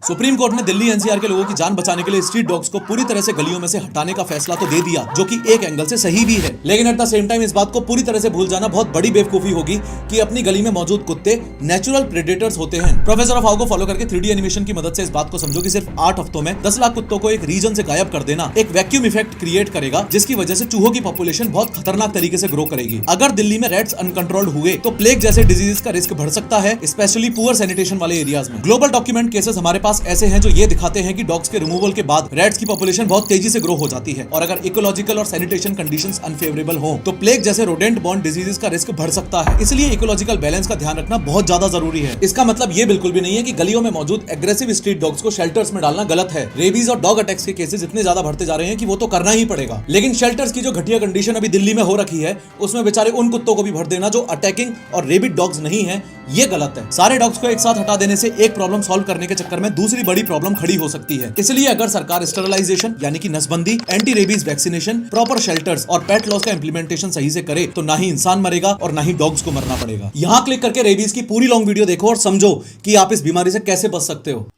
Supreme court ने Delhi NCR के लोगों की जान बचाने के लिए स्ट्रीट डॉग्स को पूरी तरह से गलियों में से हटाने का फैसला तो दे दिया, जो कि एक एंगल से सही भी है, लेकिन एट द सेम टाइम इस बात को पूरी तरह से भूल जाना बहुत बड़ी बेवकूफी होगी कि अपनी गली में मौजूद कुत्ते नेचुरल प्रेडेटर्स होते हैं। प्रोफेसर ऑफ हाउ को फॉलो करके 3D एनिमेशन की मदद से इस बात को समझो कि सिर्फ 8 हफ्तों में 10 लाख कुत्तों को एक रीजन से गायब कर देना एक वैक्यूम इफेक्ट क्रिएट करेगा, जिसकी वजह से चूहों की पॉपुलेशन बहुत खतरनाक तरीके से ग्रो करेगी। अगर दिल्ली में रैट्स अनकंट्रोल्ड हुए तो प्लेग जैसे डिजीज का रिस्क बढ़ सकता है, स्पेशली पुअर सैनिटेशन वाले एरियाज में। ग्लोबल डॉक्यूमेंट केसेस हमारे पास ऐसे हैं जो ये दिखाते हैं कि डॉग्स के रिमूवल के बाद रैट्स की पॉपुलेशन बहुत तेजी से ग्रो हो जाती है, और अगर इकोलॉजिकल और सैनिटेशन कंडीशंस अनफेवरेबल हो तो प्लेग जैसे रोडेंट बॉर्न डिजीजेस का रिस्क बढ़ सकता है। इसलिए इकोलॉजिकल बैलेंस का ध्यान रखना बहुत ज्यादा जरूरी है। इसका मतलब ये बिल्कुल भी नहीं है कि गलियों में मौजूद एग्रेसिव स्ट्रीट डॉग्स को शेल्टर्स में डालना गलत है। रेबीज और डॉग अटैक्स के केसेस इतने ज्यादा बढ़ते जा रहे हैं कि वो तो करना ही पड़ेगा, लेकिन शेल्टर्स की जो घटिया कंडीशन अभी दिल्ली में हो रखी है उसमें बेचारे उन कुत्तों को भी भर देना जो अटैकिंग और रेबिड डॉग्स नहीं है, ये गलत है। सारे डॉग्स को एक साथ हटा देने से एक प्रॉब्लम सॉल्व करने के चक्कर में दूसरी बड़ी प्रॉब्लम खड़ी हो सकती है। इसलिए अगर सरकार स्टरलाइजेशन यानी कि नसबंदी, anti rabies vaccination, proper shelters और पेट लॉस का इंप्लीमेंटेशन सही से करे तो ना ही इंसान मरेगा और ना ही डॉग्स को मरना पड़ेगा। यहां क्लिक करके रेबीज की पूरी लॉन्ग वीडियो देखो और समझो कि आप इस बीमारी से कैसे बच सकते हो।